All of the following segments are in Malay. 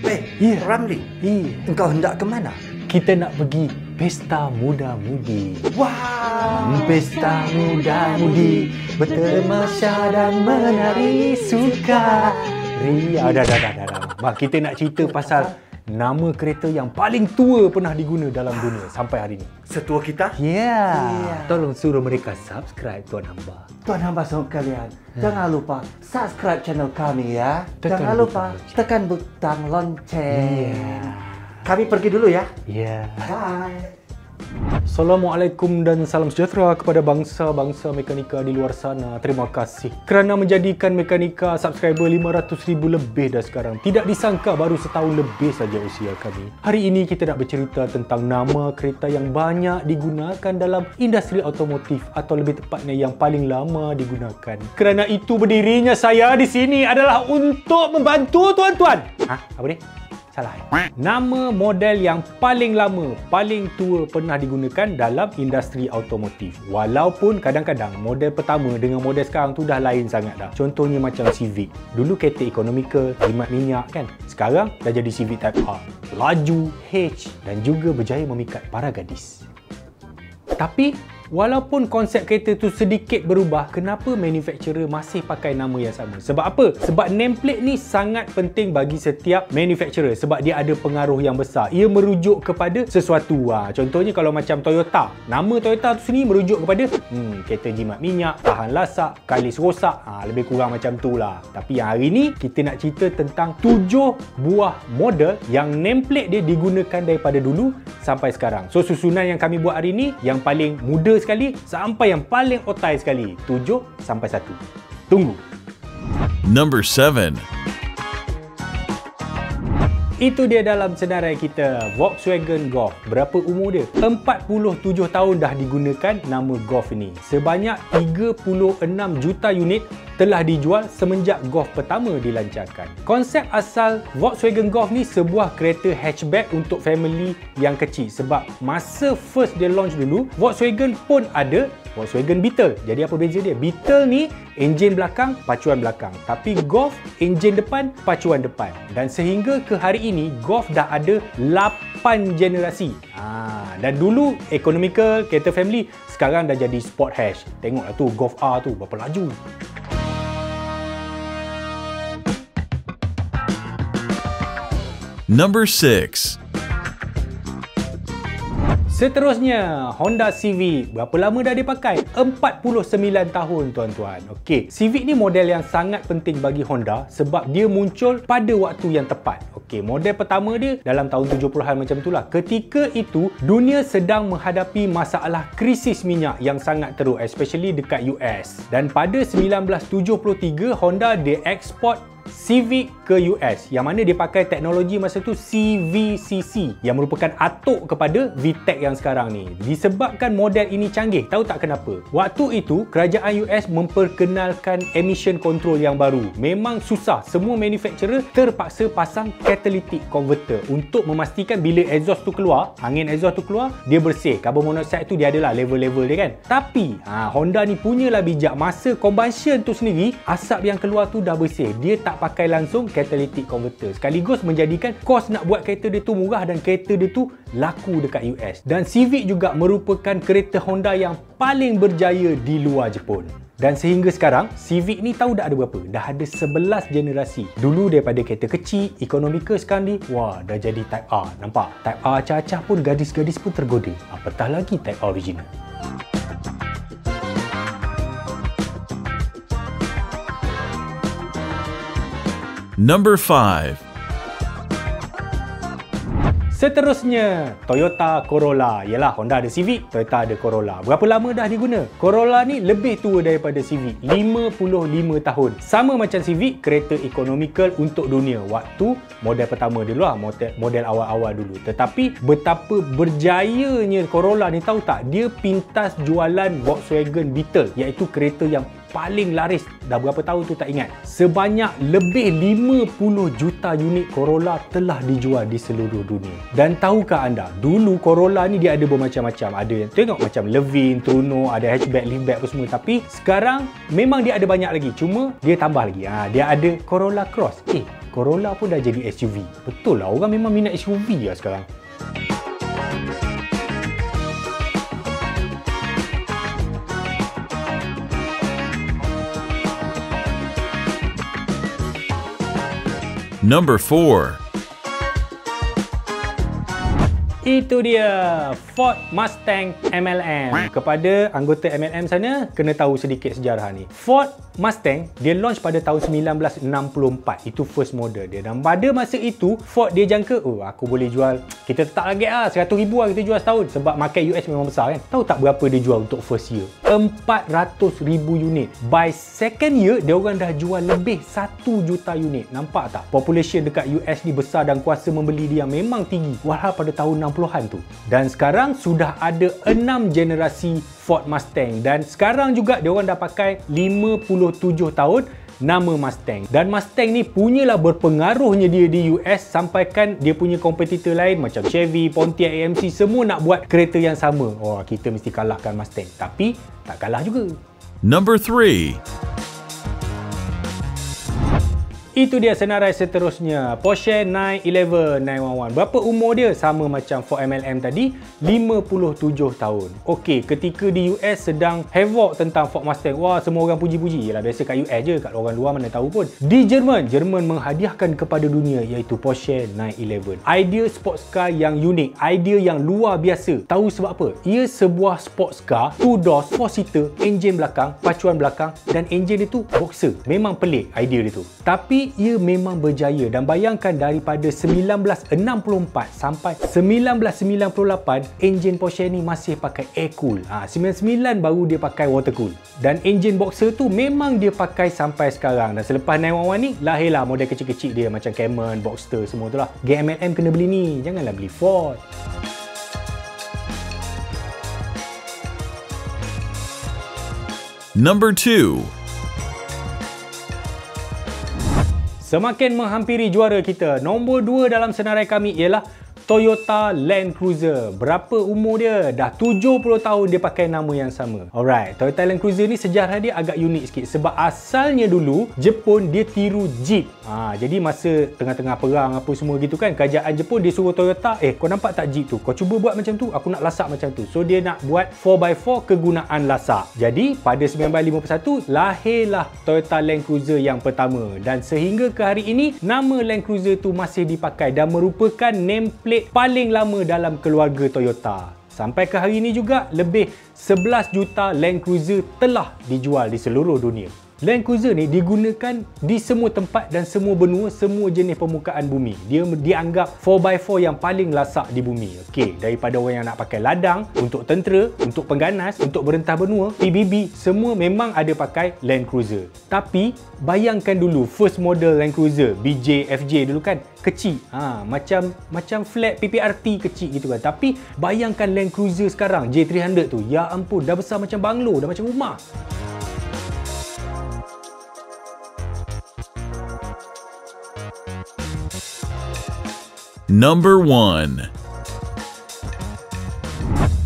Ya. Ramli, engkau hendak ke mana? Kita nak pergi pesta muda-mudi. Wah, Pesta muda-mudi bertemasya dan menari suka. Dah. Mak, kita nak cerita pasal nama kereta yang paling tua pernah diguna dalam dunia sampai hari ini. setua kita? Ya. Tolong suruh mereka subscribe, Tuan Hamba. Tuan hamba sekalian, jangan lupa subscribe channel kami ya. Tekan Jangan lupa butang lonceng. tekan butang lonceng. Ya. Kami pergi dulu ya. Ya. Bye. Assalamualaikum dan salam sejahtera kepada bangsa-bangsa mekanika di luar sana. Terima kasih kerana menjadikan mekanika subscriber 500,000 lebih dah sekarang. Tidak disangka baru setahun lebih saja usia kami. Hari ini kita nak bercerita tentang nama kereta yang banyak digunakan dalam industri automotif atau lebih tepatnya yang paling lama digunakan. Kerana itu berdirinya saya di sini adalah untuk membantu tuan-tuan. Apa ni? Salah. Nama model yang paling lama, paling tua pernah digunakan dalam industri automotif. Walaupun kadang-kadang model pertama dengan model sekarang tu dah lain sangat dah. Contohnya macam Civic. Dulu kereta ekonomikal, jimat minyak kan. Sekarang dah jadi Civic Type R. Laju, H dan juga berjaya memikat para gadis. Tapi walaupun konsep kereta tu sedikit berubah, kenapa manufacturer masih pakai nama yang sama? Sebab apa? Sebab nameplate ni sangat penting bagi setiap manufacturer sebab dia ada pengaruh yang besar. Ia merujuk kepada sesuatu. Contohnya kalau macam Toyota, nama Toyota tu sendiri merujuk kepada kereta jimat minyak, tahan lasak, kalis rosak, lebih kurang macam tu lah. Tapi yang hari ni kita nak cerita tentang 7 buah model yang nameplate dia digunakan daripada dulu sampai sekarang. So susunan yang kami buat hari ni, yang paling muda sekali sampai yang paling otai sekali. 7 sampai 1. Tunggu. Number 7. Itu dia dalam senarai kita, Volkswagen Golf. Berapa umur dia? 47 tahun dah digunakan nama Golf ini. Sebanyak 36 juta unit telah dijual semenjak Golf pertama dilancarkan. Konsep asal Volkswagen Golf ni sebuah kereta hatchback untuk family yang kecil. Sebab masa first dia launch dulu, Volkswagen pun ada Volkswagen Beetle. Jadi apa beza dia? Beetle ni enjin belakang, pacuan belakang. Tapi Golf enjin depan, pacuan depan. Dan sehingga ke hari ini Golf dah ada 8 generasi. Dan dulu economical, kereta family, sekarang dah jadi sport hatch. Tengoklah tu Golf R tu berapa laju. Number 6. Seterusnya, Honda Civic. Berapa lama dah dia pakai? 49 tahun tuan-tuan. Okey, Civic ni model yang sangat penting bagi Honda sebab dia muncul pada waktu yang tepat. Okey, model pertama dia dalam tahun 70-an macam itulah. Ketika itu, dunia sedang menghadapi masalah krisis minyak yang sangat teruk, especially dekat US. Dan pada 1973, Honda dia ekspor Civic ke US yang mana dia pakai teknologi masa tu CVCC yang merupakan atuk kepada VTEC yang sekarang ni. Disebabkan model ini canggih, tahu tak kenapa? Waktu itu kerajaan US memperkenalkan emission control yang baru. Memang susah, semua manufacturer terpaksa pasang catalytic converter untuk memastikan bila exhaust tu keluar, angin exhaust tu keluar, dia bersih. Carbon monoxide tu dia adalah level-level dia kan. Tapi Honda ni punyalah bijak, masa combustion tu sendiri asap yang keluar tu dah bersih. Dia tak pakai langsung catalytic converter, sekaligus menjadikan kos nak buat kereta dia tu murah dan kereta dia tu laku dekat US. Dan Civic juga merupakan kereta Honda yang paling berjaya di luar Jepun. Dan sehingga sekarang, Civic ni tahu dah ada berapa? Dah ada 11 generasi. Dulu daripada kereta kecil, ekonomikal, sekarang ni, wah, dah jadi Type R. Nampak? Type R acah-acah pun gadis-gadis pun tergoda. Apatah lagi Type R original. Number 5. Seterusnya, Toyota Corolla. Yalah, Honda ada Civic, Toyota ada Corolla. Berapa lama dah diguna? Corolla ni lebih tua daripada Civic, 55 tahun. Sama macam Civic, kereta ekonomikal untuk dunia. Waktu model pertama dulu lah, model awal-awal dulu. Tetapi betapa berjayanya Corolla ni, tahu tak? Dia pintas jualan Volkswagen Beetle, iaitu kereta yang paling laris. Dah berapa tahun tu tak ingat. Sebanyak lebih 50 juta unit Corolla telah dijual di seluruh dunia. Dan tahukah anda, dulu Corolla ni dia ada bermacam-macam. Ada yang tengok macam Levin, Truno, ada hatchback, liftback apa semua. Tapi sekarang memang dia ada banyak lagi. Cuma dia tambah lagi. Dia ada Corolla Cross. Corolla pun dah jadi SUV. Betul lah, orang memang minat SUV lah sekarang. Number 4. Itu dia Ford Mustang MLM. Kepada anggota MLM sana, kena tahu sedikit sejarah ni. Ford Mustang dia launch pada tahun 1964. Itu first model dia. Dan pada masa itu Ford dia jangka, oh aku boleh jual, kita tak lagi 100,000 lah kita jual setahun. Sebab market US memang besar kan. Tahu tak berapa dia jual untuk first year? 400,000 unit. By second year dia orang dah jual lebih 1 juta unit. Nampak tak? Population dekat US ni besar dan kuasa membeli dia memang tinggi. Walau pada tahun 60-an tu. Dan sekarang sudah ada 6 generasi Ford Mustang. Dan sekarang juga dia orang dah pakai 57 tahun nama Mustang. Dan Mustang ni punyalah berpengaruhnya dia di US, sampaikan dia punya kompetitor lain macam Chevy, Pontiac, AMC semua nak buat kereta yang sama. Oh, kita mesti kalahkan Mustang. Tapi tak kalah juga. Number 3. Itu dia senarai seterusnya, Porsche 911 911. Berapa umur dia? Sama macam Ford MLM tadi, 57 tahun. Okey, ketika di US sedang havoc tentang Ford Mustang, wah semua orang puji-puji. Yalah, biasa kat US je, kat orang luar mana tahu pun. Di Jerman menghadiahkan kepada dunia iaitu Porsche 911. Idea sports car yang unik, idea yang luar biasa. Tahu sebab apa? Ia sebuah sports car, 2 doors, 4 seater, enjin belakang, pacuan belakang dan enjin itu boxer. Memang pelik idea dia tu. Tapi ia memang berjaya, dan bayangkan daripada 1964 sampai 1998 enjin Porsche ni masih pakai air cool. 99 baru dia pakai water cool. Dan enjin boxer tu memang dia pakai sampai sekarang. Dan selepas 911 ni lahirlah model kecil-kecil dia macam Cayman, Boxster semua tu lah. Geng MLM kena beli ni, janganlah beli Ford. Number 2. Semakin menghampiri juara kita, nombor 2 dalam senarai kami ialah Toyota Land Cruiser. Berapa umur dia? Dah 70 tahun dia pakai nama yang sama. Alright, Toyota Land Cruiser ni sejarah dia agak unik sikit. Sebab asalnya dulu, Jepun dia tiru Jeep. Jadi masa tengah-tengah perang apa semua gitu kan, kerajaan Jepun dia suruh Toyota, kau nampak tak Jeep tu? Kau cuba buat macam tu, aku nak lasak macam tu. So dia nak buat 4x4 kegunaan lasak. Jadi pada 1951, lahirlah Toyota Land Cruiser yang pertama. Dan sehingga ke hari ini, nama Land Cruiser tu masih dipakai dan merupakan nameplate paling lama dalam keluarga Toyota. Sampai ke hari ini juga, lebih 11 juta Land Cruiser telah dijual di seluruh dunia. Land Cruiser ni digunakan di semua tempat dan semua benua, semua jenis permukaan bumi. Dia dianggap 4x4 yang paling lasak di bumi. Okey, daripada orang yang nak pakai ladang, untuk tentera, untuk pengganas, untuk berentah benua, PBB, semua memang ada pakai Land Cruiser. Tapi bayangkan dulu first model Land Cruiser, BJ, FJ dulu kan, kecil. Macam flat PPRT kecil gitu kan. Tapi bayangkan Land Cruiser sekarang, J300 tu, ya ampun, dah besar macam banglo, dah macam rumah. Number 1.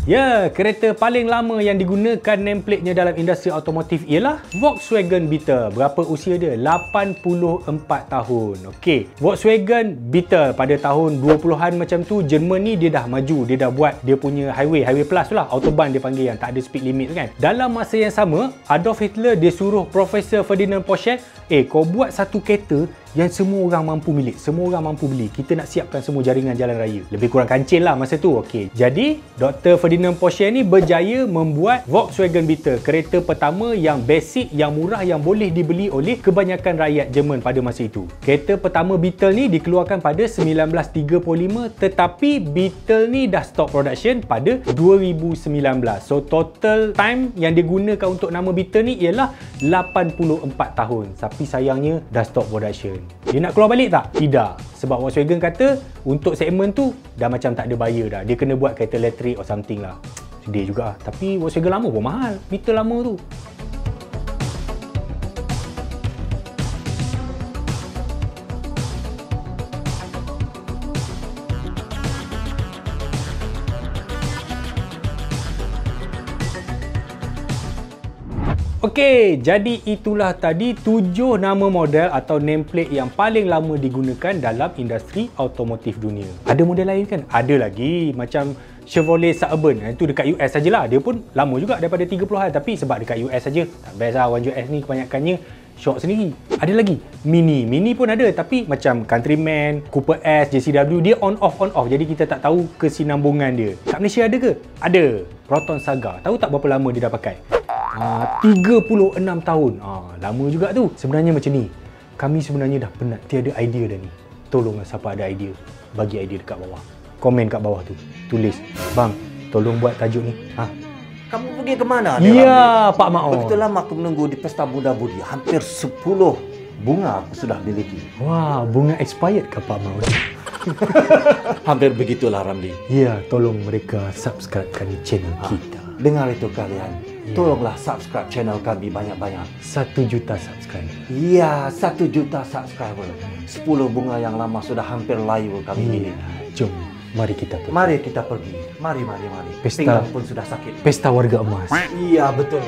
Ya, kereta paling lama yang digunakan nameplate-nya dalam industri automotif ialah Volkswagen Beetle. Berapa usia dia? 84 tahun. Okey, Volkswagen Beetle pada tahun 20-an macam tu, Jerman ni dia dah maju, dia dah buat dia punya highway plus tu lah, autobahn dia panggil yang tak ada speed limit tu kan. Dalam masa yang sama, Adolf Hitler dia suruh Profesor Ferdinand Porsche, kau buat satu kereta yang semua orang mampu milik, semua orang mampu beli. Kita nak siapkan semua jaringan jalan raya. Lebih kurang kancil lah masa tu. Okey. Jadi, Dr. Ferdinand Porsche ni berjaya membuat Volkswagen Beetle, kereta pertama yang basic, yang murah, yang boleh dibeli oleh kebanyakan rakyat Jerman pada masa itu. Kereta pertama Beetle ni dikeluarkan pada 1935, tetapi Beetle ni dah stop production pada 2019. So, total time yang digunakan untuk nama Beetle ni ialah 84 tahun. Tapi sayangnya dah stop production. Dia nak keluar balik tak? Tidak. Sebab Volkswagen kata untuk segmen tu dah macam tak ada buyer dah. Dia kena buat kereta elektrik or something lah. Sedih juga. Tapi Volkswagen lama pun mahal. Beetle lama tu. Okey, jadi itulah tadi 7 nama model atau nameplate yang paling lama digunakan dalam industri automotif dunia. Ada model lain kan? Ada lagi macam Chevrolet Suburban. Itu dekat US sajalah. Dia pun lama juga daripada 30-an, tapi sebab dekat US saja. Tak best lah, orang US ni kebanyakannya shock sendiri. Ada lagi Mini. Mini pun ada, tapi macam Countryman, Cooper S, JCW, dia on off. Jadi kita tak tahu kesinambungan dia. Kat Malaysia ada ke? Ada. Proton Saga. Tahu tak berapa lama dia dah pakai? 36 tahun. Lama juga tu. Sebenarnya macam ni. Kami sebenarnya dah penat tiada idea dah ni. Tolonglah siapa ada idea, bagi idea dekat bawah. Komen kat bawah tu. Tulis, "Bang, tolong buat tajuk ni." Kamu pergi ke mana ni? Ya, Pak Maon. Begitu lama aku menunggu di Pesta Muda Budi. Hampir 10 bunga aku sudah miliki. Wah, bunga expired ke Pak Maon? Hampir begitulah, Ramli. Ya, tolong mereka subscribekan channel kita. Dengar itu kalian. Tolonglah subscribe channel kami banyak-banyak. 1 juta subscribe. Iya, 1 juta subscriber. 10 bunga yang lama sudah hampir layu kami miliki. Jom, mari kita pergi. Mari kita pergi. Mari. Pesta. Pinggang pun sudah sakit. Pesta warga emas. Iya, betul.